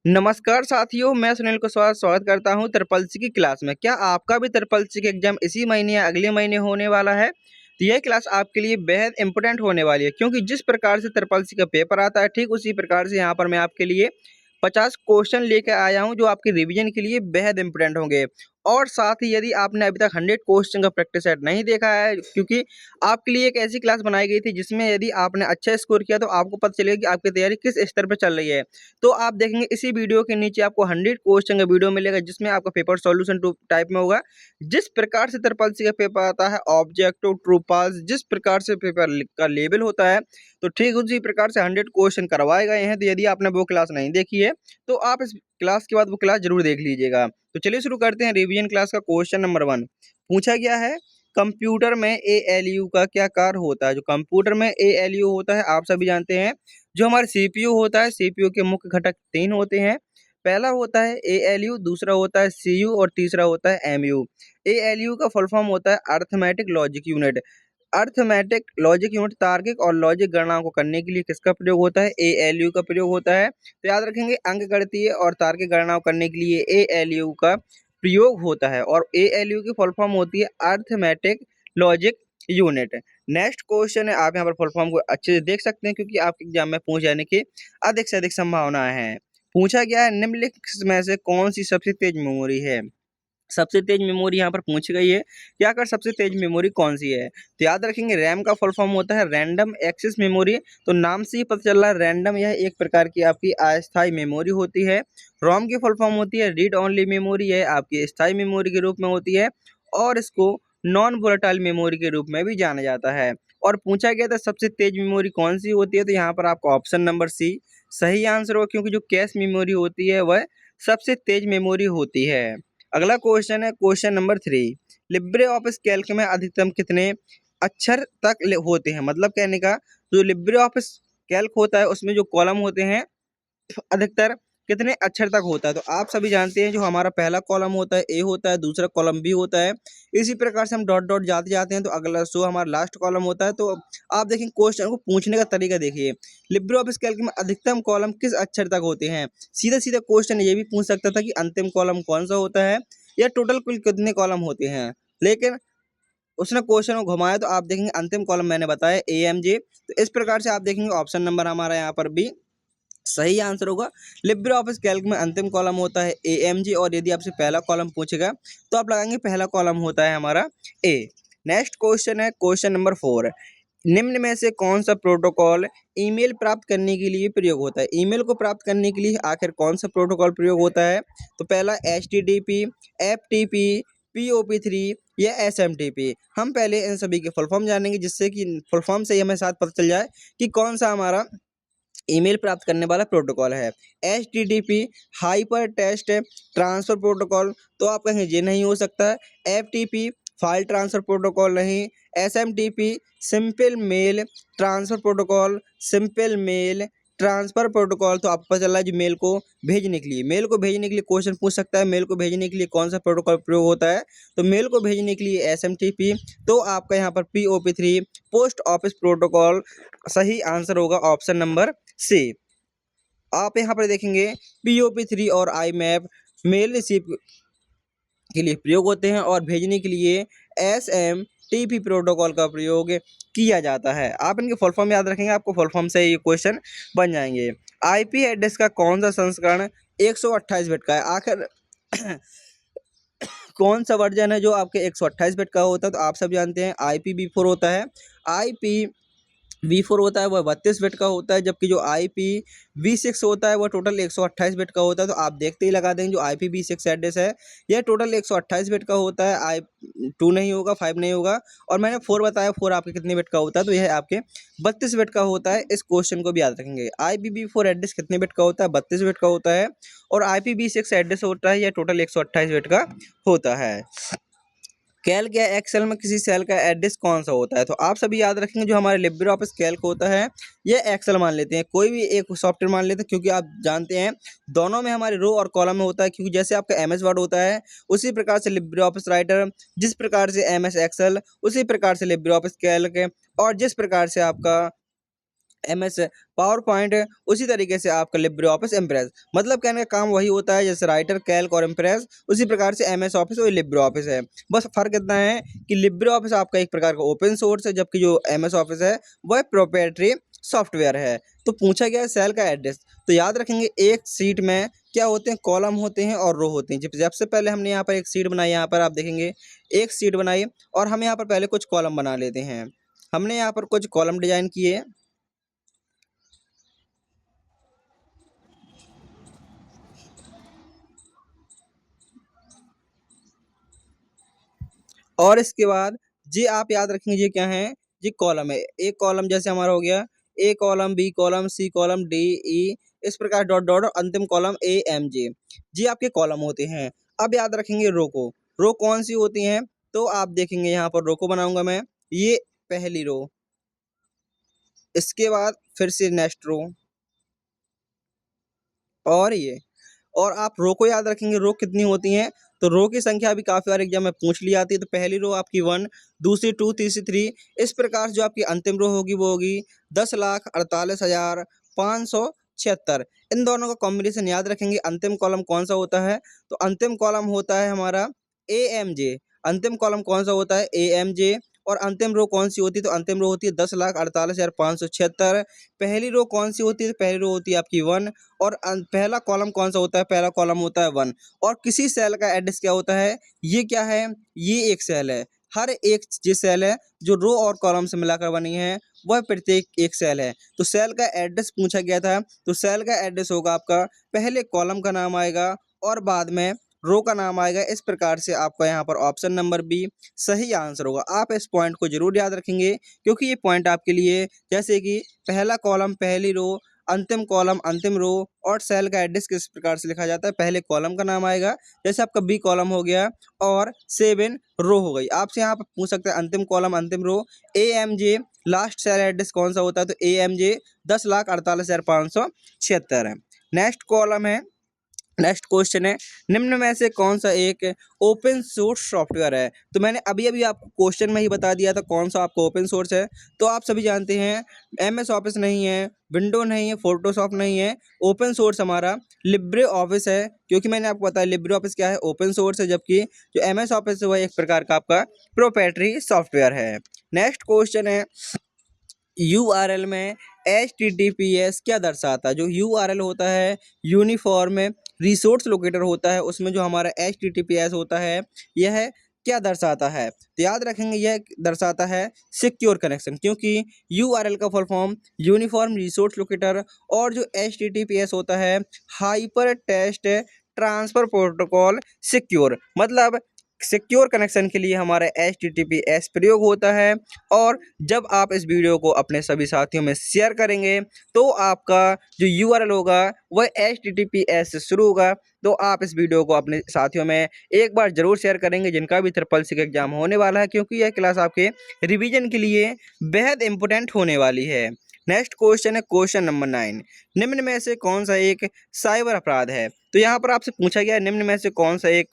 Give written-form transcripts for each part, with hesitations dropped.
नमस्कार साथियों, मैं सुनील कुशवाहा स्वागत करता हूं ट्रिपल सी की क्लास में। क्या आपका भी ट्रिपल सी का एग्जाम इसी महीने या अगले महीने होने वाला है? तो यह क्लास आपके लिए बेहद इंपॉर्टेंट होने वाली है, क्योंकि जिस प्रकार से ट्रिपल सी का पेपर आता है ठीक उसी प्रकार से यहाँ पर मैं आपके लिए 50 क्वेश्चन लेकर आया हूं जो आपके रिवीजन के लिए बेहद इंपॉर्टेंट होंगे। और साथ ही यदि आपने अभी तक 100 क्वेश्चन का प्रैक्टिस सेट नहीं देखा है, क्योंकि आपके लिए एक ऐसी क्लास बनाई गई थी जिसमें यदि आपने अच्छा स्कोर किया तो आपको पता चलेगा कि आपकी तैयारी किस स्तर पर चल रही है। तो आप देखेंगे इसी वीडियो के नीचे आपको 100 क्वेश्चन का वीडियो मिलेगा जिसमें आपका पेपर सॉल्यूशन टू टाइप में होगा। जिस प्रकार से ट्रिपल सी का पेपर आता है ऑब्जेक्टिव ट्रू पास, जिस प्रकार से पेपर का लेवल होता है, तो ठीक उसी प्रकार से 100 क्वेश्चन करवाए गए हैं। तो यदि आपने वो क्लास नहीं देखी है तो आप इस क्लास के बाद वो क्लास जरूर देख लीजिएगा। तो चलिए शुरू करते हैं रिवीजन क्लास का। क्वेश्चन नंबर 1 पूछा गया है, कंप्यूटर में एएलयू का क्या कार्य होता है। जो कंप्यूटर में एएलयू होता है आप सभी जानते हैं, जो हमारे सीपीयू होता है, सीपीयू के मुख्य घटक 3 होते हैं। पहला होता है एएलयू, दूसरा होता है सीयू और तीसरा होता है एमयू। एएलयू का फुल फॉर्म होता है arithmetic logic unit. Arithmetic logic unit तार्किक और लॉजिक गणनाओं को करने के लिए किसका प्रयोग होता है? एएलयू का प्रयोग होता है। तो याद रखेंगे अंकगणितीय और तार्किक गणनाओं करने के लिए एएलयू का प्रयोग होता है, और एएलयू की फुल फॉर्म होती है arithmetic logic unit. Next question है, आप यहाँ पर फुल फॉर्म को अच्छे से देख सकते हैं क्योंकि आपके एग्जाम में पूछ जाने की अधिक से अधिक संभावना है। पूछा गया है, निम्नलिखित में से कौन सी सबसे तेज मेमोरी है। सबसे तेज मेमोरी यहाँ पर पूछ गई है कि आखिर सबसे तेज मेमोरी कौन सी है। तो याद रखेंगे रैम का फुल फॉर्म होता है रैंडम एक्सेस मेमोरी। तो नाम से ही पता चल रहा है रैंडम, यह एक प्रकार की आपकी अस्थायी मेमोरी होती है। रोम की फुल फॉर्म होती है रीड ओनली मेमोरी, है आपकी स्थायी मेमोरी के रूप में होती है, और इसको नॉन वोलेटाइल मेमोरी के रूप में भी जाना जाता है। और पूछा गया था सबसे तेज मेमोरी कौन सी होती है, तो यहाँ पर आपका ऑप्शन नंबर सी सही आंसर हो, क्योंकि जो कैश मेमोरी होती है वह सबसे तेज मेमोरी होती है। अगला क्वेश्चन है question number 3, Libre office Calc में अधिकतम कितने अक्षर तक होते हैं। मतलब कहने का, जो लिब्रे ऑफिस कैल्क होता है उसमें जो कॉलम होते हैं अधिकतर कितने अक्षर तक होता है। तो आप सभी जानते हैं जो हमारा पहला कॉलम होता है ए होता है, दूसरा कॉलम बी होता है। इसी प्रकार से हम डॉट डॉट जाते जाते हैं तो अगला जो हमारा लास्ट कॉलम होता है। तो आप देखें क्वेश्चन को पूछने का तरीका देखिए, लिब्रे ऑफिस कैल्क में अधिकतम कॉलम किस अक्षर तक होते हैं। सीधा सीधा क्वेश्चन ये भी पूछ सकता था कि अंतिम कॉलम कौन सा होता है या टोटल कुल कितने कॉलम होते हैं, लेकिन उसने क्वेश्चन को घुमाया। तो आप देखेंगे अंतिम कॉलम मैंने बताया ए एम जे। तो इस प्रकार से आप देखेंगे ऑप्शन नंबर हमारा यहाँ पर भी सही आंसर होगा। लिब्रे ऑफिस कैल्क में अंतिम कॉलम होता है AMG, और यदि आपसे पहला कॉलम पूछेगा तो आप लगाएंगे पहला कॉलम होता है हमारा ए। नेक्स्ट क्वेश्चन है क्वेश्चन नंबर 4, निम्न में से कौन सा प्रोटोकॉल ईमेल प्राप्त करने के लिए प्रयोग होता है। ईमेल को प्राप्त करने के लिए आखिर कौन सा प्रोटोकॉल प्रयोग होता है। तो पहला HTTP, FTP, POP3 या SMTP। हम पहले इन सभी के फुल फॉर्म जानेंगे, जिससे कि फुल फॉर्म से ही हमें साथ पता चल जाए कि कौन सा हमारा ईमेल प्राप्त करने वाला प्रोटोकॉल है। HTTP hyper text transfer protocol, तो आप कहेंगे ये नहीं हो सकता है। FTP फाइल ट्रांसफर प्रोटोकॉल नहीं। SMTP simple mail transfer protocol, simple mail transfer protocol. तो आपको पता चला है जो मेल को भेजने के लिए, मेल को भेजने के लिए क्वेश्चन पूछ सकता है, मेल को भेजने के लिए कौन सा प्रोटोकॉल प्रयोग होता है। तो मेल को भेजने के लिए SMTP। तो आपका यहाँ पर POP3 पोस्ट ऑफिस प्रोटोकॉल सही आंसर होगा ऑप्शन नंबर सी। आप यहाँ पर देखेंगे POP3 और IMAP मेल रिसीव के लिए प्रयोग होते हैं, और भेजने के लिए SMTP प्रोटोकॉल का प्रयोग किया जाता है। आप इनके फुल फॉर्म याद रखेंगे, आपको फुल फॉर्म से ये क्वेश्चन बन जाएंगे। IP एड्रेस का कौन सा संस्करण 128 बिट का है। आखिर कौन सा वर्जन है जो आपके 128 बिट का होता है। तो आप सब जानते हैं IPv4 होता है। IPv4 होता है वह 32 बिट का होता है, जबकि जो IPv6 होता है वह टोटल 128 बिट का होता है। तो आप देखते ही लगा देंगे जो IPv6 एड्रेस है यह टोटल 128 बिट का होता है। I2 नहीं होगा, 5 नहीं होगा, और मैंने 4 बताया, 4 आपके कितने बिट का होता है, तो यह आपके 32 बिट का होता है। इस क्वेश्चन को भी याद रखेंगे। IPv4 एड्रेस कितने बिट का होता है, 32 बिट का होता है, और IPv6 एड्रेस होता है यह टोटल 128 बिट का होता है। कैल्क या एक्सेल में किसी सेल का एड्रेस कौन सा होता है। तो आप सभी याद रखेंगे जो हमारे लिब्रे ऑफिस कैल्क होता है यह एक्सेल मान लेते हैं, कोई भी एक सॉफ्टवेयर मान लेते हैं, क्योंकि आप जानते हैं दोनों में हमारे रो और कॉलम में होता है। क्योंकि जैसे आपका MS वर्ड होता है उसी प्रकार से लिब्रे ऑफिस राइटर, जिस प्रकार से MS एक्सेल, उसी प्रकार से लिब्रे ऑफिस कैल्क, और जिस प्रकार से आपका MS पावर पॉइंट, उसी तरीके से आपका लिब्रे ऑफिस इम्प्रेस। मतलब कहने का काम वही होता है जैसे राइटर, कैल्क और इम्प्रेस, उसी प्रकार से MS ऑफिस और लिब्रे ऑफिस है। बस फर्क इतना है कि लिब्रे ऑफिस आपका एक प्रकार का ओपन सोर्स है, जबकि जो MS ऑफिस है वह प्रोप्राइटरी सॉफ्टवेयर है। तो पूछा गया है सेल का एड्रेस, तो याद रखेंगे एक सीट में क्या होते हैं, कॉलम होते हैं और रो होते हैं। जब सबसे पहले हमने यहाँ पर एक सीट बनाई, यहाँ पर आप देखेंगे एक सीट बनाई और हम यहाँ पर पहले कुछ कॉलम बना लेते हैं। हमने यहाँ पर कुछ कॉलम डिजाइन किए और इसके बाद ये आप याद रखेंगे ये क्या है, ये कॉलम है। एक कॉलम जैसे हमारा हो गया A column, B column, C column, D, E, इस प्रकार डॉट डॉट और अंतिम कॉलम ए, एम, जे, ये आपके कॉलम होते हैं। अब याद रखेंगे रो को, रो कौन सी होती हैं, तो आप देखेंगे यहाँ पर रो को बनाऊंगा मैं, ये पहली रो, इसके बाद फिर से नेक्स्ट रो और ये, और आप रो को याद रखेंगे रो कितनी होती हैं, तो रो की संख्या भी काफ़ी बार एग्जाम में पूछ ली आती है। तो पहली रो आपकी 1, दूसरी 2, तीसरी 3, इस प्रकार जो आपकी अंतिम रो होगी वो होगी 10,48,576। इन दोनों का कॉम्बिनेशन याद रखेंगे। अंतिम कॉलम कौन सा होता है, तो अंतिम कॉलम होता है हमारा ए एम जे। अंतिम कॉलम कौन सा होता है, ए एम जे। और अंतिम रो कौन सी होती है, तो अंतिम रो होती है 10,48,576। पहली रो कौन सी होती है, तो पहली रो होती है आपकी 1। और पहला कॉलम कौन सा होता है, पहला कॉलम होता है 1। और किसी सेल का एड्रेस क्या होता है, ये क्या है, ये एक सेल है। हर एक जो सेल है जो रो और कॉलम से मिलाकर बनी है वह प्रत्येक एक सेल है। तो सेल का एड्रेस पूछा गया था, तो सेल का एड्रेस होगा आपका, पहले कॉलम का नाम आएगा और बाद में रो का नाम आएगा। इस प्रकार से आपका यहाँ पर ऑप्शन नंबर बी सही आंसर होगा। आप इस पॉइंट को जरूर याद रखेंगे क्योंकि ये पॉइंट आपके लिए, जैसे कि पहला कॉलम पहली रो, अंतिम कॉलम अंतिम रो, और सेल का एड्रेस किस प्रकार से लिखा जाता है, पहले कॉलम का नाम आएगा, जैसे आपका बी कॉलम हो गया और 7 रो हो गई। आपसे यहाँ पर पूछ सकते हैं अंतिम कॉलम अंतिम row A M J, last cell address कौन सा होता है, तो ए एम जे 10,48,576 है। नेक्स्ट कॉलम है, नेक्स्ट क्वेश्चन है, निम्न में से कौन सा एक ओपन सोर्स सॉफ्टवेयर है। तो मैंने अभी अभी आपको क्वेश्चन में ही बता दिया था कौन सा आपको ओपन सोर्स है। तो आप सभी जानते हैं MS ऑफिस नहीं है, विंडो नहीं है, फोटोशॉप नहीं है, ओपन सोर्स हमारा लिब्रे ऑफिस है। क्योंकि मैंने आपको बताया लिब्रे ऑफिस क्या है, ओपन सोर्स है, जबकि जो MS ऑफिस है वह एक प्रकार का आपका प्रोप्राइटरी सॉफ्टवेयर है। नेक्स्ट क्वेश्चन है, URL में HTTPS क्या दर्शाता है। जो URL होता है यूनिफॉर्म रिसोर्स लोकेटर होता है, उसमें जो हमारा HTTPS होता है यह क्या दर्शाता है, तो याद रखेंगे यह दर्शाता है सिक्योर कनेक्शन। क्योंकि URL का full form uniform resource locator, और जो HTTPS होता है hyper text transfer protocol secure, मतलब सिक्योर कनेक्शन के लिए हमारा HTTPS प्रयोग होता है। और जब आप इस वीडियो को अपने सभी साथियों में शेयर करेंगे तो आपका जो URL होगा वह HTTPS से शुरू होगा। तो आप इस वीडियो को अपने साथियों में एक बार जरूर शेयर करेंगे जिनका भी ट्रिपल-सी एग्जाम होने वाला है, क्योंकि यह क्लास आपके रिवीजन के लिए बेहद इंपॉर्टेंट होने वाली है। नेक्स्ट क्वेश्चन है क्वेश्चन नंबर 9, निम्न में से कौन सा एक साइबर अपराध है। तो यहाँ पर आपसे पूछा गया है निम्न में से कौन सा एक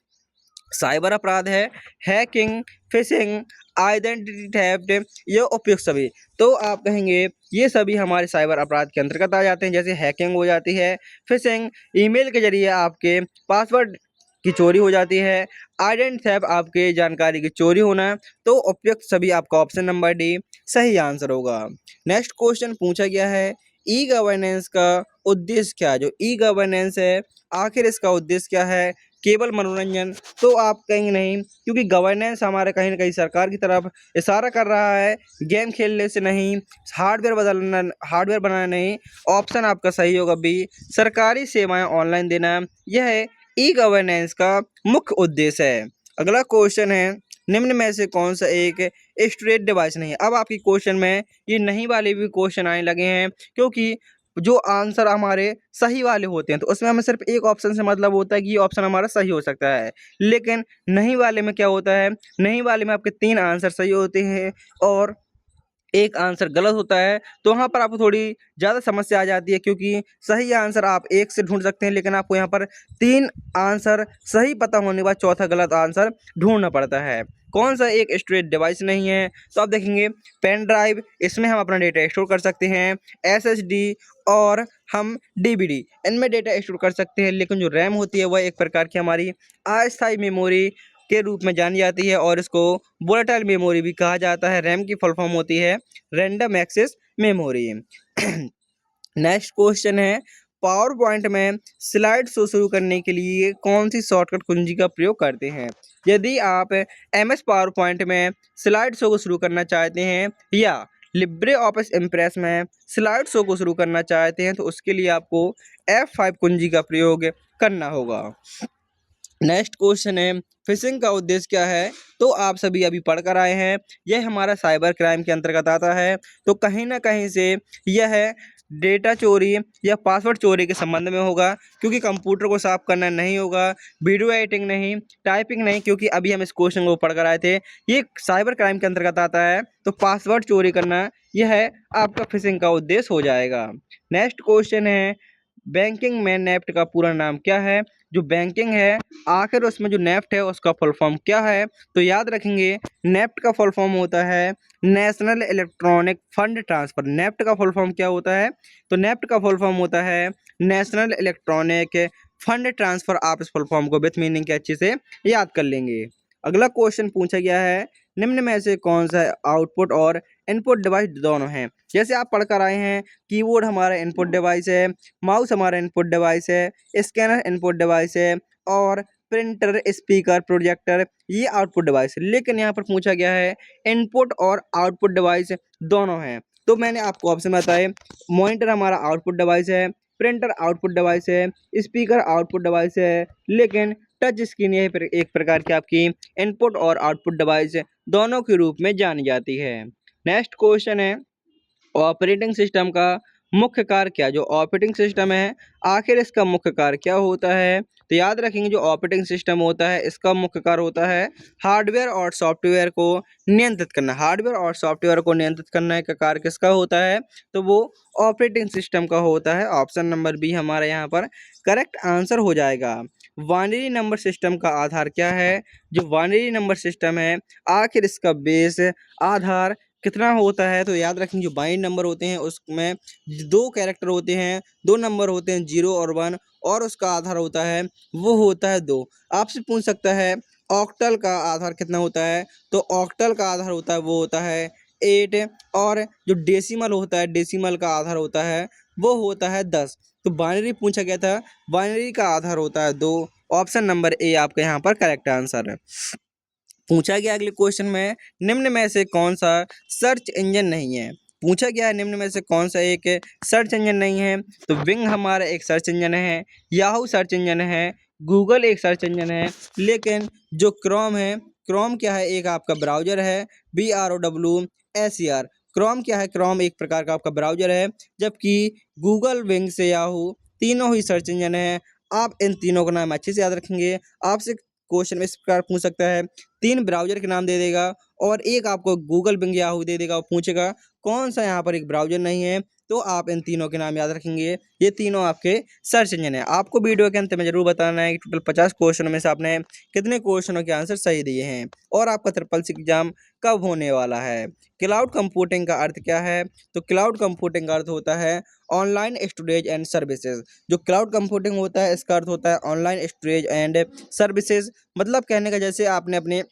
साइबर अपराध है, हैकिंग, फिशिंग, आइडेंटिटी थेफ्ट, ये उपयुक्त सभी। तो आप कहेंगे ये सभी हमारे साइबर अपराध के अंतर्गत आ जाते हैं। जैसे हैकिंग हो जाती है, फिशिंग ईमेल के जरिए आपके पासवर्ड की चोरी हो जाती है, आइडेंटिटी थेफ्ट आपके जानकारी की चोरी होना। तो उपयुक्त सभी आपका ऑप्शन नंबर डी सही आंसर होगा। नेक्स्ट क्वेश्चन पूछा गया है, ई गवर्नेंस का उद्देश्य क्या है। जो ई गवर्नेंस है आखिर इसका उद्देश्य क्या है, केवल मनोरंजन। तो आप कहेंगे नहीं, क्योंकि गवर्नेंस हमारे कहीं ना कहीं सरकार की तरफ इशारा कर रहा है, गेम खेलने से नहीं, हार्डवेयर बदलना, हार्डवेयर बनाना नहीं। ऑप्शन आपका सही होगा बी, सरकारी सेवाएं ऑनलाइन देना, यह ई गवर्नेंस का मुख्य उद्देश्य है। अगला क्वेश्चन है, निम्न में से कौन सा एक स्टोरेज डिवाइस नहीं है। अब आपकी क्वेश्चन में ये नहीं वाले भी क्वेश्चन आने लगे हैं, क्योंकि जो आंसर हमारे सही वाले होते हैं तो उसमें हमें सिर्फ एक ऑप्शन से मतलब होता है कि ये ऑप्शन हमारा सही हो सकता है। लेकिन नहीं वाले में क्या होता है, नहीं वाले में आपके 3 आंसर सही होते हैं और एक आंसर गलत होता है। तो वहाँ पर आपको थोड़ी ज़्यादा समस्या आ जाती है, क्योंकि सही आंसर आप एक से ढूंढ सकते हैं, लेकिन आपको यहाँ पर 3 आंसर सही पता होने के बाद चौथा गलत आंसर ढूंढना पड़ता है। कौन सा एक स्टोरेज डिवाइस नहीं है? तो आप देखेंगे पेन ड्राइव, इसमें हम अपना डेटा स्टोर कर सकते हैं, एसएसडी और हम डीवीडी, इनमें डेटा स्टोर कर सकते हैं। लेकिन जो रैम होती है वह एक प्रकार की हमारी अस्थायी मेमोरी के रूप में जानी जाती है और इसको वोलेटाइल मेमोरी भी कहा जाता है। रैम की फुल फॉर्म होती है random access memory. Next question है, पावर पॉइंट में स्लाइड शो शुरू करने के लिए कौन सी शॉर्टकट कुंजी का प्रयोग करते हैं? यदि आप एमएस पावर पॉइंट में स्लाइड शो को शुरू करना चाहते हैं या लिब्रे ऑफिस इम्प्रेस में स्लाइड शो को शुरू करना चाहते हैं तो उसके लिए आपको F5 कुंजी का प्रयोग करना होगा। नेक्स्ट क्वेश्चन है, फिशिंग का उद्देश्य क्या है? तो आप सभी अभी पढ़ कर आए हैं, यह हमारा साइबर क्राइम के अंतर्गत आता है। तो कहीं ना कहीं से यह डेटा चोरी या पासवर्ड चोरी के संबंध में होगा, क्योंकि कंप्यूटर को साफ करना नहीं होगा, वीडियो एडिटिंग नहीं, टाइपिंग नहीं, क्योंकि अभी हम इस क्वेश्चन को पढ़ कर आए थे। ये साइबर क्राइम के अंतर्गत आता है, तो पासवर्ड चोरी करना यह आपका फिशिंग का उद्देश्य हो जाएगा। नेक्स्ट क्वेश्चन है, बैंकिंग में नेफ्ट का पूरा नाम क्या है? जो बैंकिंग है आखिर उसमें जो नेफ्ट है उसका फुल फॉर्म क्या है? तो याद रखेंगे नेफ्ट का फुल फॉर्म होता है national electronic fund transfer. NEFT का फुल फॉर्म क्या होता है? तो नेफ्ट का फुल फॉर्म होता है नेशनल इलेक्ट्रॉनिक फंड ट्रांसफर। आप इस फुल फॉर्म को विथ मीनिंग के अच्छे से याद कर लेंगे। अगला क्वेश्चन पूछा गया है, निम्न में से कौन सा आउटपुट और इनपुट डिवाइस दोनों हैं? जैसे आप पढ़कर आए हैं, कीबोर्ड हमारा इनपुट डिवाइस है, माउस हमारा इनपुट डिवाइस है, स्कैनर इनपुट डिवाइस है और प्रिंटर, स्पीकर, प्रोजेक्टर ये आउटपुट डिवाइस है। लेकिन यहाँ पर पूछा गया है इनपुट और आउटपुट डिवाइस दोनों हैं। तो मैंने आपको ऑप्शन बताए, मॉनिटर हमारा आउटपुट डिवाइस है, प्रिंटर आउटपुट डिवाइस है, स्पीकर आउटपुट डिवाइस है, लेकिन टच स्क्रीन यह एक प्रकार की आपकी इनपुट और आउटपुट डिवाइस दोनों के रूप में जानी जाती है। नेक्स्ट क्वेश्चन है, ऑपरेटिंग सिस्टम का मुख्य कार्य क्या? जो ऑपरेटिंग सिस्टम है आखिर इसका मुख्य कार्य क्या होता है? तो याद रखेंगे जो ऑपरेटिंग सिस्टम होता है इसका मुख्य कार्य होता है हार्डवेयर और सॉफ्टवेयर को नियंत्रित करना। हार्डवेयर और सॉफ्टवेयर को नियंत्रित करने का कार्य किसका होता है? तो वो ऑपरेटिंग सिस्टम का होता है। ऑप्शन नंबर बी हमारा यहाँ पर करेक्ट आंसर हो जाएगा। बाइनरी नंबर सिस्टम का आधार क्या है? जो बाइनरी नंबर सिस्टम है आखिर इसका बेस आधार कितना होता है? तो याद रखेंगे जो बाइनरी नंबर होते हैं उसमें दो कैरेक्टर होते हैं, दो नंबर होते हैं 0 और 1 और उसका आधार होता है वो होता है 2। आपसे पूछ सकता है ऑक्टल का आधार कितना होता है? तो ऑक्टल का आधार होता है वो होता है 8 और जो डेसिमल होता है डेसिमल का आधार होता है वो होता है 10। तो बाइनरी पूछा गया था, बाइनरी का आधार होता है 2। ऑप्शन नंबर ए आपका यहाँ पर करेक्ट आंसर है। पूछा गया अगले क्वेश्चन में, निम्न में से कौन सा सर्च इंजन नहीं है? पूछा गया है निम्न में से कौन सा एक सर्च इंजन नहीं है? तो बिंग हमारा एक सर्च इंजन है, याहू सर्च इंजन है, गूगल एक सर्च इंजन है, लेकिन जो क्रोम है, क्रोम क्या है? एक आपका ब्राउजर है, BROWSER। क्रोम क्या है? क्रोम एक प्रकार का आपका ब्राउजर है, जबकि गूगल, बिंग से याहू तीनों ही सर्च इंजन है। आप इन तीनों का नाम अच्छे से याद रखेंगे। आपसे क्वेश्चन इस प्रकार पूछ सकता है, 3 ब्राउज़र के नाम दे देगा और एक आपको गूगल, बिंग, याहू दे देगा और पूछेगा कौन सा यहाँ पर एक ब्राउज़र नहीं है? तो आप इन तीनों के नाम याद रखेंगे। ये तीनों आपके सर्च इंजन है। आपको वीडियो के अंत में ज़रूर बताना है कि टोटल 50 क्वेश्चनों में से आपने कितने क्वेश्चनों के आंसर सही दिए हैं और आपका ट्रिपल सी एग्जाम कब होने वाला है। क्लाउड कंप्यूटिंग का अर्थ क्या है? तो क्लाउड कंप्यूटिंग का अर्थ होता है ऑनलाइन स्टोरेज एंड सर्विसेज। जो क्लाउड कंप्यूटिंग होता है इसका अर्थ होता है ऑनलाइन स्टोरेज एंड सर्विसेज। मतलब कहने का जैसे आपने अपने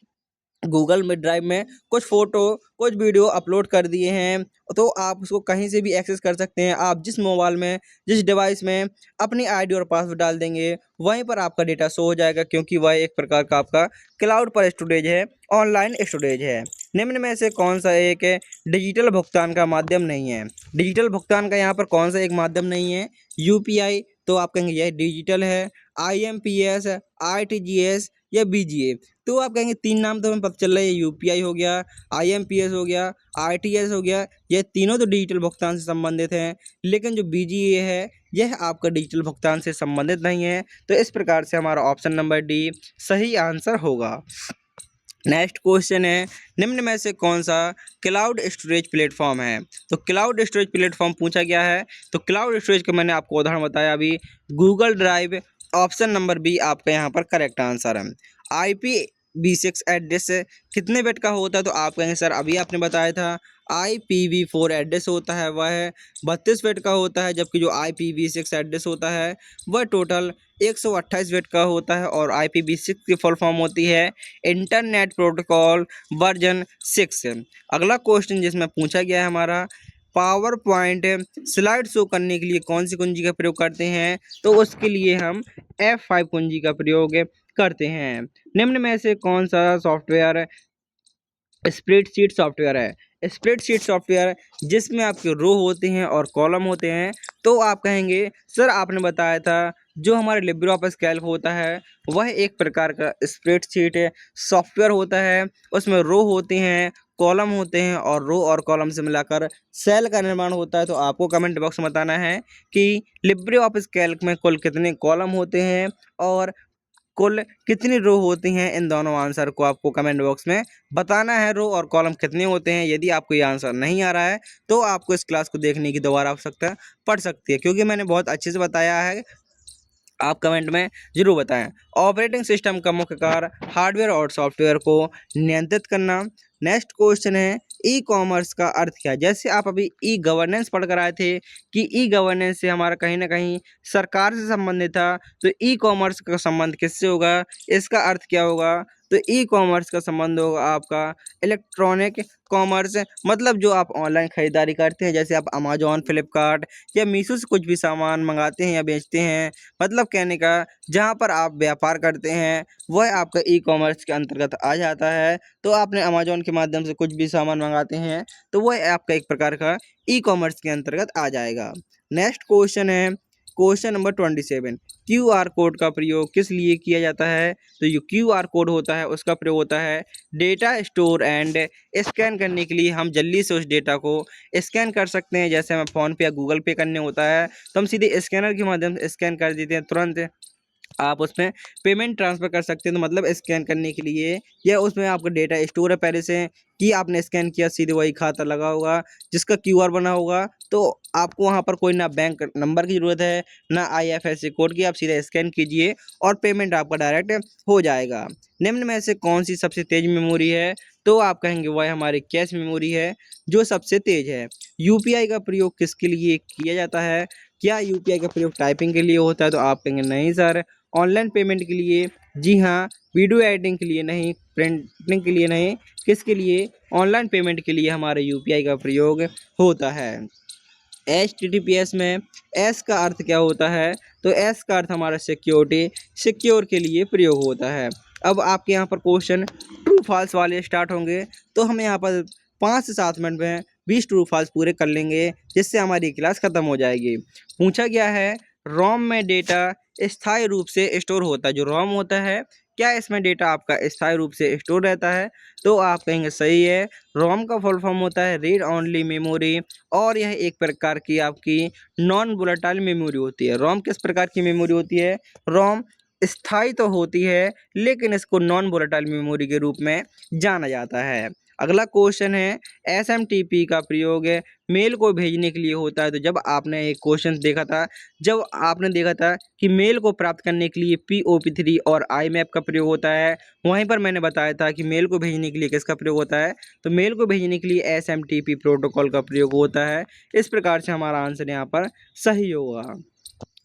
गूगल में ड्राइव में कुछ फ़ोटो, कुछ वीडियो अपलोड कर दिए हैं, तो आप उसको कहीं से भी एक्सेस कर सकते हैं। आप जिस मोबाइल में, जिस डिवाइस में अपनी आईडी और पासवर्ड डाल देंगे, वहीं पर आपका डेटा शो हो जाएगा, क्योंकि वह एक प्रकार का आपका क्लाउड पर स्टोरेज है, ऑनलाइन स्टोरेज है। निम्न में से कौन सा एक डिजिटल भुगतान का माध्यम नहीं है? डिजिटल भुगतान का यहाँ पर कौन सा एक माध्यम नहीं है? UPI, तो आप कहेंगे यह डिजिटल है, IMPS, RTGS या BGA। तो आप कहेंगे 3 नाम तो हमें पता चल रहा है, UPI हो गया, IMPS हो गया, RTGS हो गया, ये तीनों तो डिजिटल भुगतान से संबंधित हैं, लेकिन जो BGA है यह आपका डिजिटल भुगतान से संबंधित नहीं है। तो इस प्रकार से हमारा ऑप्शन नंबर डी सही आंसर होगा। नेक्स्ट क्वेश्चन है, निम्न में से कौन सा क्लाउड स्टोरेज प्लेटफॉर्म है? तो क्लाउड स्टोरेज प्लेटफॉर्म पूछा गया है, तो क्लाउड स्टोरेज का मैंने आपको उदाहरण बताया अभी, Google drive. Option number B आपका यहाँ पर करेक्ट आंसर है। IP IPv6 एड्रेस कितने बिट का होता है? तो आप कहेंगे सर अभी आपने बताया था IPv4 एड्रेस होता है वह 32 बिट का होता है, जबकि जो IPv6 एड्रेस होता है वह टोटल 128 बिट का होता है। और IPv6 की फुल फॉर्म होती है इंटरनेट प्रोटोकॉल वर्जन 6। अगला क्वेश्चन जिसमें पूछा गया है हमारा, पावर पॉइंट स्लाइड शो करने के लिए कौन सी कुंजी का प्रयोग करते हैं? तो उसके लिए हम F5 कुंजी का प्रयोग करते हैं। निम्न में से कौन सा सॉफ्टवेयर स्प्रेडशीट सॉफ्टवेयर है? स्प्रेडशीट सॉफ्टवेयर जिसमें आपके रो होते हैं और कॉलम होते हैं। तो आप कहेंगे सर आपने बताया था जो हमारे लिब्रे ऑफिस कैल्क होता है वह एक प्रकार का स्प्रेडशीट सॉफ्टवेयर होता है। उसमें रो होते हैं, कॉलम होते हैं और रो और कॉलम से मिलाकर सेल का निर्माण होता है। तो आपको कमेंट बॉक्स में बताना है कि लिब्रे ऑफिस कैल्क में कुल कितने कॉलम होते हैं और कुल कितनी रो होती हैं। इन दोनों आंसर को आपको कमेंट बॉक्स में बताना है, रो और कॉलम कितने होते हैं। यदि आपको ये आंसर नहीं आ रहा है तो आपको इस क्लास को देखने की दोबारा आवश्यकता पड़ सकती है, क्योंकि मैंने बहुत अच्छे से बताया है। आप कमेंट में जरूर बताएं। ऑपरेटिंग सिस्टम का मुख्य कार्य हार्डवेयर और सॉफ्टवेयर को नियंत्रित करना। नेक्स्ट क्वेश्चन है ई कॉमर्स का अर्थ क्या है? जैसे आप अभी ई गवर्नेंस पढ़ कर आए थे कि ई गवर्नेंस से हमारा कहीं ना कहीं सरकार से संबंधित था, तो ई कॉमर्स का संबंध किससे होगा? इसका अर्थ क्या होगा? तो ई कॉमर्स का संबंध होगा आपका इलेक्ट्रॉनिक कॉमर्स, मतलब जो आप ऑनलाइन खरीदारी करते हैं, जैसे आप अमेजोन, फ्लिपकार्ट या मीशो से कुछ भी सामान मंगाते हैं या बेचते हैं। मतलब कहने का जहाँ पर आप व्यापार करते हैं वह आपका ई कॉमर्स के अंतर्गत आ जाता है। तो आपने अमेजोन के माध्यम से कुछ भी सामान मंगाते हैं तो वह आपका एक प्रकार का ई कॉमर्स के अंतर्गत आ जाएगा। नेक्स्ट क्वेश्चन है क्वेश्चन नंबर 27। QR कोड का प्रयोग किस लिए किया जाता है? तो जो QR कोड होता है उसका प्रयोग होता है डेटा स्टोर एंड स्कैन करने के लिए। हम जल्दी से उस डेटा को स्कैन कर सकते हैं। जैसे हमें फ़ोन पे या गूगल पे करने होता है तो हम सीधे स्कैनर के माध्यम से स्कैन कर देते हैं, तुरंत आप उसमें पेमेंट ट्रांसफ़र कर सकते हैं। तो मतलब स्कैन करने के लिए या उसमें आपका डेटा स्टोर है पहले से कि आपने स्कैन किया, सीधे वही खाता लगा होगा जिसका QR बना होगा। तो आपको वहाँ पर कोई ना बैंक नंबर की ज़रूरत है ना IFSC कोड की, आप सीधा स्कैन कीजिए और पेमेंट आपका डायरेक्ट हो जाएगा। निम्न में से कौन सी सबसे तेज़ मेमोरी है? तो आप कहेंगे वह हमारी कैश मेमोरी है जो सबसे तेज़ है। UPI का प्रयोग किसके लिए किया जाता है? क्या UPI का प्रयोग टाइपिंग के लिए होता है? तो आप कहेंगे नहीं सर, ऑनलाइन पेमेंट के लिए। जी हाँ, वीडियो एडिटिंग के लिए नहीं, प्रिंटिंग के लिए नहीं, किसके लिए? ऑनलाइन पेमेंट के लिए हमारे UPI का प्रयोग होता है। HTTPS में एस का अर्थ क्या होता है? तो एस का अर्थ हमारा सिक्योर के लिए प्रयोग होता है। अब आपके यहाँ पर क्वेश्चन ट्रू फॉल्स वाले स्टार्ट होंगे, तो हम यहाँ पर 5 से 7 मिनट में 20 ट्रू फॉल्स पूरे कर लेंगे, जिससे हमारी क्लास ख़त्म हो जाएगी। पूछा गया है रोम में डेटा स्थायी रूप से स्टोर होता है। जो रोम होता है क्या इसमें डेटा आपका स्थायी रूप से स्टोर रहता है? तो आप कहेंगे सही है। रोम का फुल फॉर्म होता है रीड ओनली मेमोरी, और यह एक प्रकार की आपकी नॉन वोलेटाइल मेमोरी होती है। रोम किस प्रकार की मेमोरी होती है? रोम स्थायी तो होती है लेकिन इसको नॉन वोलेटाइल मेमोरी के रूप में जाना जाता है। अगला क्वेश्चन है SMTP का प्रयोग मेल को भेजने के लिए होता है। तो जब आपने एक क्वेश्चन देखा था, जब आपने देखा था कि मेल को प्राप्त करने के लिए POP3 और IMAP का प्रयोग होता है, वहीं पर मैंने बताया था कि मेल को भेजने के लिए किसका प्रयोग होता है? तो मेल को भेजने के लिए SMTP प्रोटोकॉल का प्रयोग होता है। इस प्रकार से हमारा आंसर यहाँ पर सही होगा।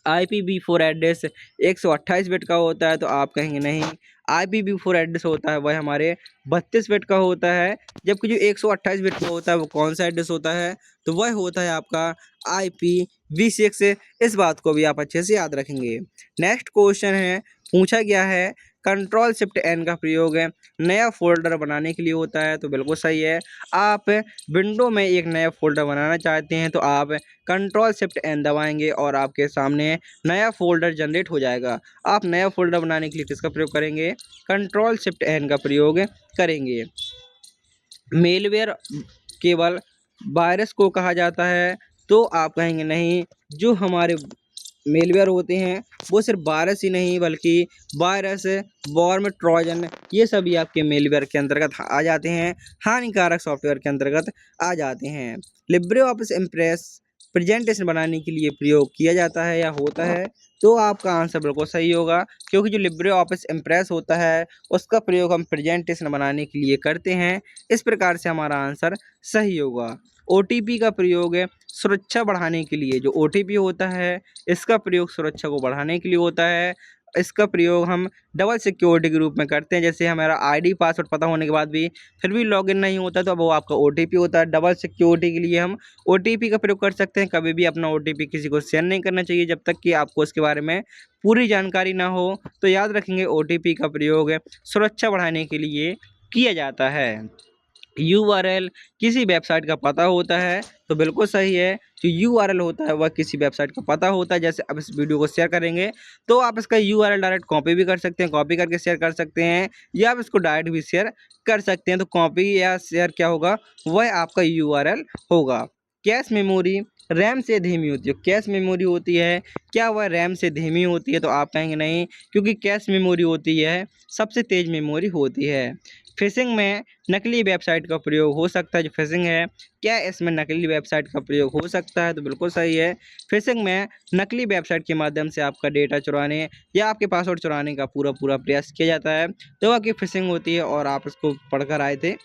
IPv4 एड्रेस 128 बिट का होता है। तो आप कहेंगे नहीं, IPv4 एड्रेस होता है वह हमारे 32 बिट का होता है, जबकि जो 128 बिट का होता है वो कौन सा एड्रेस होता है? तो वह होता है आपका IPv6। इस बात को भी आप अच्छे से याद रखेंगे। नेक्स्ट क्वेश्चन है पूछा गया है कंट्रोल शिफ्ट एन का प्रयोग नया फोल्डर बनाने के लिए होता है। तो बिल्कुल सही है। आप विंडो में एक नया फोल्डर बनाना चाहते हैं तो आप कंट्रोल शिफ्ट एन दबाएंगे और आपके सामने नया फोल्डर जनरेट हो जाएगा। आप नया फोल्डर बनाने के लिए किसका प्रयोग करेंगे? कंट्रोल शिफ्ट एन का प्रयोग करेंगे। मेलवेयर केवल वायरस को कहा जाता है। तो आप कहेंगे नहीं, जो हमारे मेलवेयर होते हैं वो सिर्फ वायरस ही नहीं बल्कि वायरस, वॉर्म, ट्रोजन, ये सभी आपके मेलवेयर के अंतर्गत आ जाते हैं, हानिकारक सॉफ्टवेयर के अंतर्गत आ जाते हैं। लिब्रे ऑफिस इम्प्रेस प्रेजेंटेशन बनाने के लिए प्रयोग किया जाता है या होता है? तो आपका आंसर बिल्कुल सही होगा, क्योंकि जो लिब्रे ऑफिस इम्प्रेस होता है उसका प्रयोग हम प्रेजेंटेशन बनाने के लिए करते हैं। इस प्रकार से हमारा आंसर सही होगा। ओटीपी का प्रयोग है सुरक्षा बढ़ाने के लिए। जो ओटीपी होता है इसका प्रयोग सुरक्षा को बढ़ाने के लिए होता है। इसका प्रयोग हम डबल सिक्योरिटी के रूप में करते हैं। जैसे हमारा आईडी पासवर्ड पता होने के बाद भी फिर भी लॉगिन नहीं होता, तो अब वो आपका ओटीपी होता है। डबल सिक्योरिटी के लिए हम ओटीपी का प्रयोग कर सकते हैं। कभी भी अपना ओटीपी किसी को शेयर नहीं करना चाहिए जब तक कि आपको उसके बारे में पूरी जानकारी ना हो। तो याद रखेंगे, ओटीपी का प्रयोग सुरक्षा बढ़ाने के लिए किया जाता है। यूआरएल किसी वेबसाइट का पता होता है, तो बिल्कुल सही है। जो यूआरएल होता है वह किसी वेबसाइट का पता होता है। जैसे अब इस वीडियो को शेयर करेंगे तो आप इसका यूआरएल डायरेक्ट कॉपी भी कर सकते हैं, कॉपी करके शेयर कर सकते हैं, या आप इसको डायरेक्ट भी शेयर कर सकते हैं। तो कॉपी या शेयर क्या होगा, वह आपका यूआरएल होगा। कैश मेमोरी रैम से धीमी होती है। कैश मेमोरी होती है, क्या वह रैम से धीमी होती है? तो आप कहेंगे नहीं, क्योंकि कैश मेमोरी होती है सबसे तेज मेमोरी होती है। फिशिंग में नकली वेबसाइट का प्रयोग हो सकता है। जो फिशिंग है, क्या इसमें नकली वेबसाइट का प्रयोग हो सकता है? तो बिल्कुल सही है। फिशिंग में नकली वेबसाइट के माध्यम से आपका डेटा चुराने या आपके पासवर्ड चुराने का पूरा प्रयास किया जाता है, तो वह की फिशिंग होती है और आप इसको पढ़कर आए थे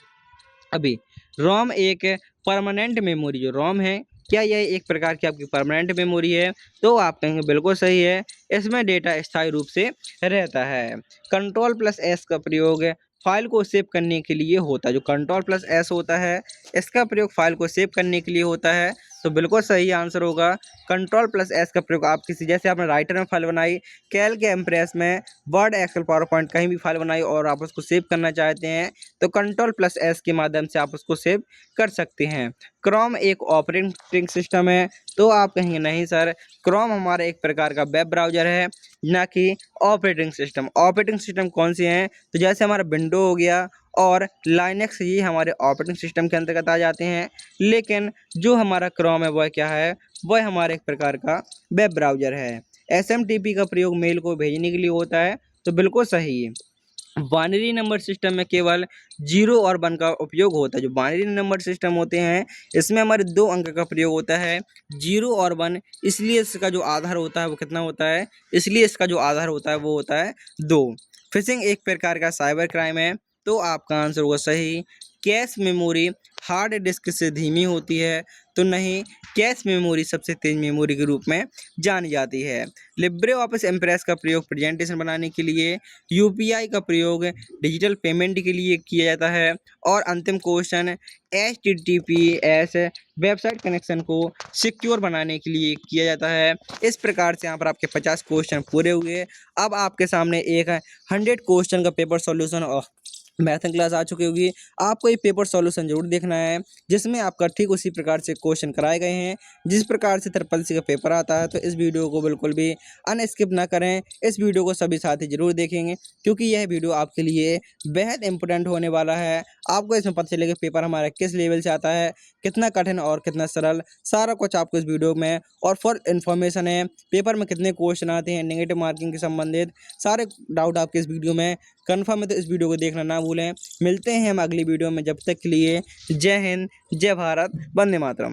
अभी। रोम एक परमानेंट मेमोरी, जो रोम है, क्या यह एक प्रकार की आपकी परमानेंट मेमोरी है? तो आप कहेंगे बिल्कुल सही है, इसमें डेटा स्थायी रूप से रहता है। कंट्रोल प्लस एस का प्रयोग फाइल को सेव करने के लिए होता है। जो कंट्रोल प्लस एस होता है इसका प्रयोग फाइल को सेव करने के लिए होता है, तो बिल्कुल सही आंसर होगा। कंट्रोल प्लस एस का प्रयोग आप किसी, जैसे आपने राइटर में फाइल बनाई, कैल के एम्प्रेस में, वर्ड, एक्सेल, पावर पॉइंट, कहीं भी फाइल बनाई और आप उसको सेव करना चाहते हैं, तो कंट्रोल प्लस एस के माध्यम से आप उसको सेव कर सकते हैं। क्रोम एक ऑपरेटिंग सिस्टम है, तो आप कहेंगे नहीं सर, क्रोम हमारा एक प्रकार का वेब ब्राउज़र है, ना कि ऑपरेटिंग सिस्टम। ऑपरेटिंग सिस्टम कौन से हैं? तो जैसे हमारा विंडो हो गया और लाइनक्स, ये हमारे ऑपरेटिंग सिस्टम के अंतर्गत आ जाते हैं। लेकिन जो हमारा क्रोम है वह क्या है? वह हमारे एक प्रकार का वेब ब्राउज़र है। एसएमटीपी का प्रयोग मेल को भेजने के लिए होता है, तो बिल्कुल सही है। बाइनरी नंबर सिस्टम में केवल 0 और 1 का उपयोग होता है। जो बाइनरी नंबर सिस्टम होते हैं इसमें हमारे 2 अंक का प्रयोग होता है, 0 और 1। इसलिए इसका जो आधार होता है वो कितना होता है? इसलिए इसका जो आधार होता है वो होता है 2। फिशिंग एक प्रकार का साइबर क्राइम है, तो आपका आंसर होगा सही। कैश मेमोरी हार्ड डिस्क से धीमी होती है, तो नहीं, कैश मेमोरी सबसे तेज मेमोरी के रूप में जानी जाती है। लिब्रे ऑफिस इम्प्रेस का प्रयोग प्रेजेंटेशन बनाने के लिए, यूपीआई का प्रयोग डिजिटल पेमेंट के लिए किया जाता है, और अंतिम क्वेश्चन HTTPS वेबसाइट कनेक्शन को सिक्योर बनाने के लिए किया जाता है। इस प्रकार से यहाँ पर आपके 50 क्वेश्चन पूरे हुए। अब आपके सामने एक 100 क्वेश्चन का पेपर सॉल्यूशन और मैथन क्लास आ चुकी होगी। आपको ये पेपर सॉल्यूशन जरूर देखना है, जिसमें आपका ठीक उसी प्रकार से क्वेश्चन कराए गए हैं जिस प्रकार से ट्रिपल सी का पेपर आता है। तो इस वीडियो को बिल्कुल भी अनस्किप ना करें, इस वीडियो को सभी साथी जरूर देखेंगे, क्योंकि यह वीडियो आपके लिए बेहद इंपॉर्टेंट होने वाला है। आपको इसमें पता चलेगा पेपर हमारा किस लेवल से आता है, कितना कठिन और कितना सरल, सारा कुछ आपको इस वीडियो में और फुल इन्फॉर्मेशन है। पेपर में कितने क्वेश्चन आते हैं नेगेटिव मार्किंग के संबंधित, सारे डाउट आपके इस वीडियो में कन्फर्म है, तो इस वीडियो को देखना ना भूलें। मिलते हैं हम अगली वीडियो में, जब तक के लिए जय हिंद, जय भारत, वंदे मातरम।